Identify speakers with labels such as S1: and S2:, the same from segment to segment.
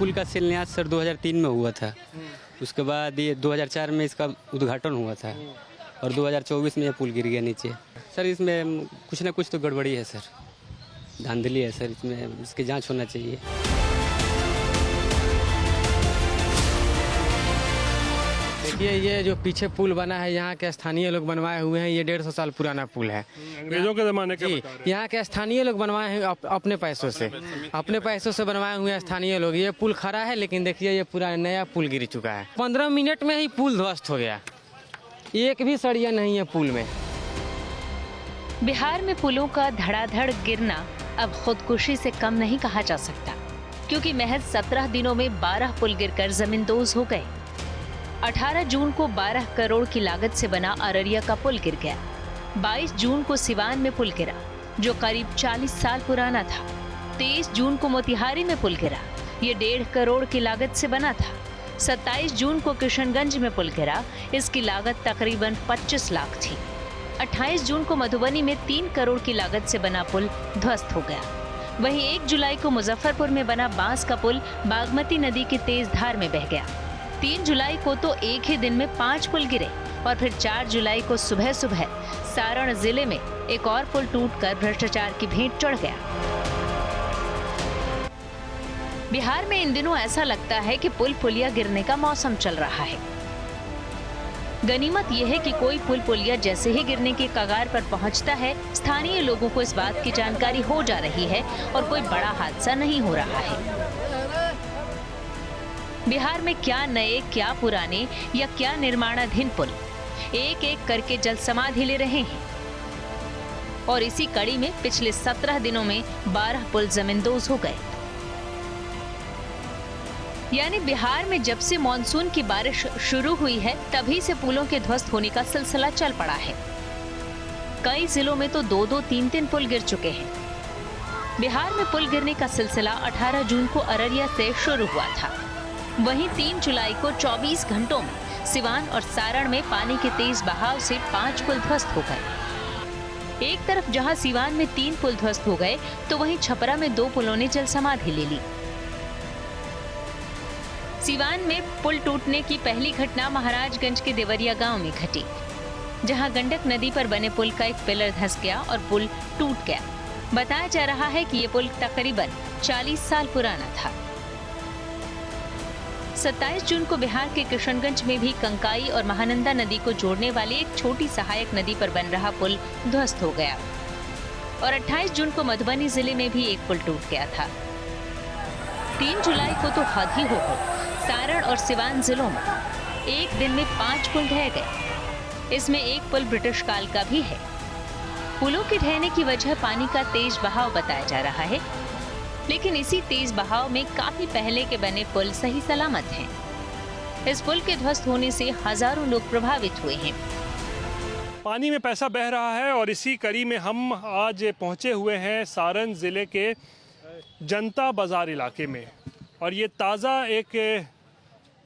S1: पुल का शिलान्यास सर 2003 में हुआ था। उसके बाद ये 2004 में इसका उद्घाटन हुआ था और 2024 में ये पुल गिर गया नीचे। सर इसमें कुछ ना कुछ तो गड़बड़ी है सर, धांधली है सर, इसमें इसकी जांच होना चाहिए।
S2: देखिए ये जो पीछे पुल बना है यहाँ के स्थानीय लोग बनवाए हुए हैं। ये 150 साल पुराना पुल है,
S3: अंग्रेजों के ज़माने का
S2: जी।
S3: बता रहे हैं।
S2: यहाँ के स्थानीय लोग बनवाए हैं अपने पैसों से बनवाए हुए हैं स्थानीय लोग। ये पुल खड़ा है लेकिन देखिए ये पूरा नया पुल गिर चुका है। 15 मिनट में ही पुल ध्वस्त हो गया, एक भी सरिया नहीं है पुल में।
S4: बिहार में पुलों का धड़ाधड़ गिरना अब खुदकुशी से कम नहीं कहा जा सकता, क्योंकि महज 17 दिनों में 12 पुल गिरकर जमींदोज हो गए। 18 जून को 12 करोड़ की लागत से बना अररिया का पुल गिर गया। 22 जून को सिवान में पुल गिरा, जो करीब 40 साल पुराना था। 23 जून को मोतिहारी में पुल गिरा, ये 1.5 करोड़ की लागत से बना था। 27 जून को किशनगंज में पुल गिरा, इसकी लागत तकरीबन 25 लाख थी। 28 जून को मधुबनी में 3 करोड़ की लागत से बना पुल ध्वस्त हो गया। वहीं 1 जुलाई को मुजफ्फरपुर में बना बांस का पुल बागमती नदी की तेज धार में बह गया। 3 जुलाई को तो एक ही दिन में 5 पुल गिरे और फिर 4 जुलाई को सुबह सुबह सारण जिले में एक और पुल टूटकर भ्रष्टाचार की भेंट चढ़ गया। बिहार में इन दिनों ऐसा लगता है कि पुल पुलिया गिरने का मौसम चल रहा है। गनीमत यह है कि कोई पुल पुलिया जैसे ही गिरने की कगार पर पहुंचता है, स्थानीय लोगों को इस बात की जानकारी हो जा रही है और कोई बड़ा हादसा नहीं हो रहा है। बिहार में क्या नए, क्या पुराने या क्या निर्माणाधीन पुल एक एक करके जल समाधि ले रहे हैं। और इसी कड़ी में पिछले 17 दिनों में 12 पुल जमींदोज हो गए। यानी बिहार में जब से मॉनसून की बारिश शुरू हुई है, तभी से पुलों के ध्वस्त होने का सिलसिला चल पड़ा है। कई जिलों में तो 2-2, 3-3 पुल गिर चुके हैं। बिहार में पुल गिरने का सिलसिला 18 जून को अररिया से शुरू हुआ था। वहीं 3 जुलाई को 24 घंटों में सिवान और सारण में पानी के तेज बहाव से 5 पुल ध्वस्त हो गए। एक तरफ जहां सिवान में 3 पुल ध्वस्त हो गए, तो वहीं छपरा में 2 पुलों ने जल समाधि ले ली। सिवान में पुल टूटने की पहली घटना महाराजगंज के देवरिया गांव में घटी, जहां गंडक नदी पर बने पुल का एक पिलर धंस गया और पुल टूट गया। बताया जा रहा है कि ये पुल तकरीबन 40 साल पुराना था। 27 जून को बिहार के किशनगंज में भी कंकाई और महानंदा नदी को जोड़ने वाली एक छोटी सहायक नदी पर बन रहा पुल ध्वस्त हो गया। और 28 जून को मधुबनी जिले में भी एक पुल टूट गया था। 3 जुलाई को तो हद ही हो गई। सारण और सिवान जिलों में एक दिन में 5 पुल ढह गए। इसमें एक पुल ब्रिटिश काल का भी है। पुलों के ढहने की वजह पानी का तेज बहाव बताया जा रहा है, लेकिन इसी तेज बहाव में काफी पहले के बने पुल सही सलामत हैं। इस पुल के ध्वस्त होने से हजारों लोग प्रभावित हुए हैं।
S3: पानी में पैसा बह रहा है और इसी कड़ी में हम आज पहुंचे हुए हैं सारण ज़िले के जनता बाज़ार इलाके में। और ये ताज़ा एक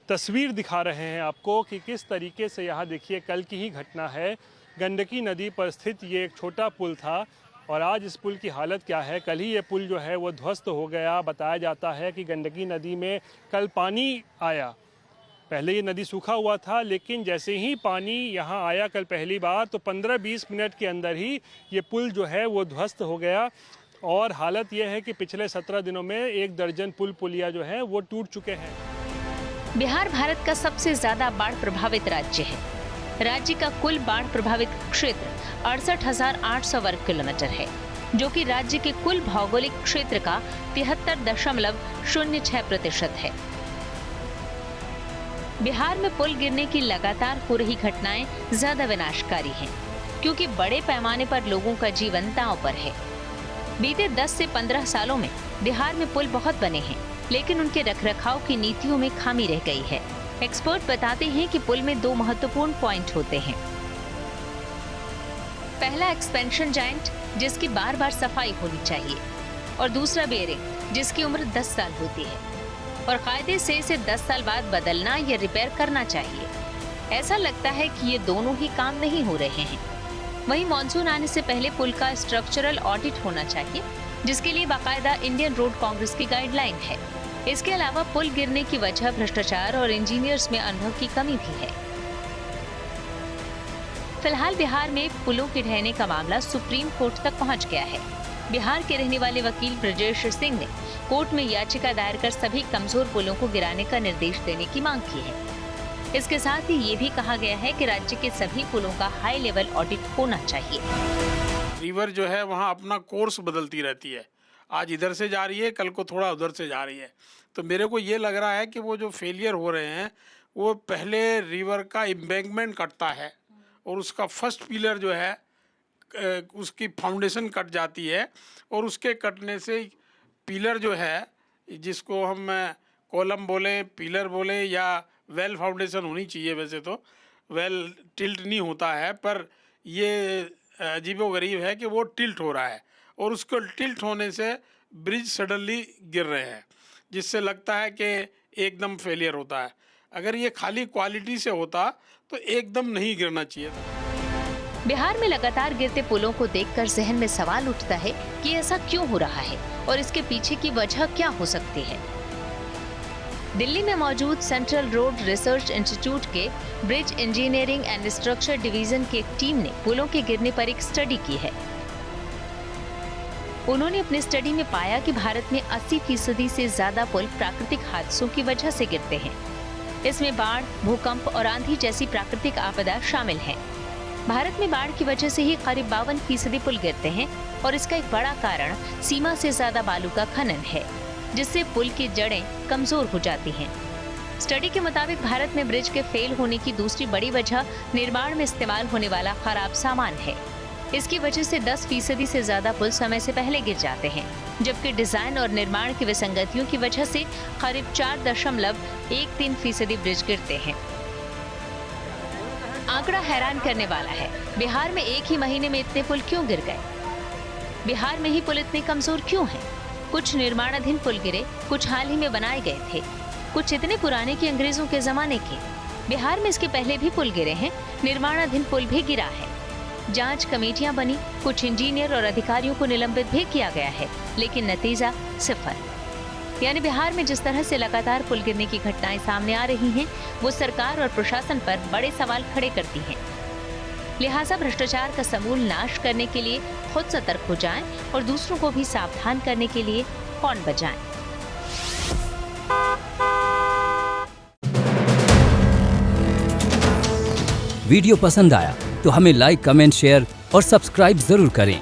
S3: तस्वीर दिखा रहे हैं आपको कि किस तरीके से यहाँ देखिए कल की ही घटना है। गंडकी नदी पर स्थित ये एक छोटा पुल था और आज इस पुल की हालत क्या है। कल ही ये पुल जो है वो ध्वस्त हो गया। बताया जाता है कि गंडकी नदी में कल पानी आया। पहले ये नदी सूखा हुआ था, लेकिन जैसे ही पानी यहाँ आया कल पहली बार, तो 15-20 मिनट के अंदर ही ये पुल जो है वो ध्वस्त हो गया। और हालत यह है कि पिछले 17 दिनों में 1 दर्जन पुल पुलिया जो है वो टूट चुके हैं।
S4: बिहार भारत का सबसे ज्यादा बाढ़ प्रभावित राज्य है। राज्य का कुल बाढ़ प्रभावित क्षेत्र 68,800 वर्ग किलोमीटर है, जो कि राज्य के कुल भौगोलिक क्षेत्र का 73.06% है। बिहार में पुल गिरने की लगातार हो रही घटनाएं ज्यादा विनाशकारी हैं, क्योंकि बड़े पैमाने पर लोगों का जीवन दांव पर है। बीते 10 से 15 सालों में बिहार में पुल बहुत बने हैं, लेकिन उनके रखरखाव की नीतियों में खामी रह गई है। एक्सपर्ट बताते हैं कि पुल में 2 महत्वपूर्ण पॉइंट होते हैं। पहला एक्सपेंशन जॉइंट, जिसकी बार बार सफाई होनी चाहिए, और दूसरा बेयरिंग, जिसकी उम्र 10 साल होती है और कायदे से इसे 10 साल बाद बदलना या रिपेयर करना चाहिए। ऐसा लगता है कि ये दोनों ही काम नहीं हो रहे हैं। वहीं मॉनसून आने से पहले पुल का स्ट्रक्चरल ऑडिट होना चाहिए, जिसके लिए बाकायदा इंडियन रोड कांग्रेस की गाइडलाइन है। इसके अलावा पुल गिरने की वजह भ्रष्टाचार और इंजीनियर्स में अनुभव की कमी भी है। फिलहाल बिहार में पुलों के ढहने का मामला सुप्रीम कोर्ट तक पहुंच गया है। बिहार के रहने वाले वकील ब्रजेश सिंह ने कोर्ट में याचिका दायर कर सभी कमजोर पुलों को गिराने का निर्देश देने की मांग की है। इसके साथ ही ये भी कहा गया है कि राज्य के सभी पुलों का हाई लेवल ऑडिट होना चाहिए।
S5: रिवर जो है वहाँ अपना कोर्स बदलती रहती है, आज इधर से जा रही है, कल को थोड़ा उधर से जा रही है। तो मेरे को ये लग रहा है कि वो जो फेलियर हो रहे हैं वो पहले रिवर का एम्बैंकमेंट कटता है और उसका फर्स्ट पिलर जो है उसकी फाउंडेशन कट जाती है और उसके कटने से पिलर जो है जिसको हम कॉलम बोले, पिलर बोले या वेल फाउंडेशन होनी चाहिए, वैसे तो वेल टिल्ट नहीं होता है, पर ये अजीबोगरीब है कि वो टिल्ट हो रहा है और उसको टिल्ट होने से ब्रिज सडनली गिर रहे हैं, जिससे लगता है कि एकदम फेलियर होता है। अगर ये खाली क्वालिटी से होता तो एकदम नहीं गिरना चाहिए था।
S4: बिहार में लगातार गिरते पुलों को देखकर जहन में सवाल उठता है कि ऐसा क्यों हो रहा है और इसके पीछे की वजह क्या हो सकती है। दिल्ली में मौजूद सेंट्रल रोड रिसर्च इंस्टीट्यूट के bridge engineering and structure division की एक टीम ने पुलों के गिरने पर एक स्टडी की है। उन्होंने अपनी स्टडी में पाया कि भारत में 80% से ज्यादा पुल प्राकृतिक हादसों की वजह से गिरते हैं। इसमें बाढ़, भूकंप और आंधी जैसी प्राकृतिक आपदा शामिल है। भारत में बाढ़ की वजह से ही करीब 52% पुल गिरते हैं और इसका एक बड़ा कारण सीमा से ज्यादा बालू का खनन है, जिससे पुल की जड़ें कमजोर हो जाती हैं। स्टडी के मुताबिक भारत में ब्रिज के फेल होने की दूसरी बड़ी वजह निर्माण में इस्तेमाल होने वाला खराब सामान है। इसकी वजह से 10% से ज्यादा पुल समय से पहले गिर जाते हैं, जबकि डिजाइन और निर्माण की विसंगतियों की वजह से करीब 4.13% ब्रिज गिरते हैं। आंकड़ा हैरान करने वाला है। बिहार में एक ही महीने में इतने पुल क्यों गिर गए? बिहार में ही पुल इतने कमजोर क्यों हैं? कुछ निर्माणाधीन पुल गिरे, कुछ हाल ही में बनाए गए थे, कुछ इतने पुराने कि अंग्रेजों के जमाने के। बिहार में इसके पहले भी पुल गिरे हैं, निर्माणाधीन पुल भी गिरा है। जांच कमेटियां बनी, कुछ इंजीनियर और अधिकारियों को निलंबित भी किया गया है, लेकिन नतीजा सिफर। यानी बिहार में जिस तरह से लगातार पुल गिरने की घटनाएं सामने आ रही हैं, वो सरकार और प्रशासन पर बड़े सवाल खड़े करती हैं। लिहाजा भ्रष्टाचार का समूल नाश करने के लिए खुद सतर्क हो जाएं और दूसरों को भी सावधान करने के लिए हॉर्न बजाएं।
S6: वीडियो पसंद आया तो हमें लाइक, कमेंट, शेयर और सब्सक्राइब जरूर करें।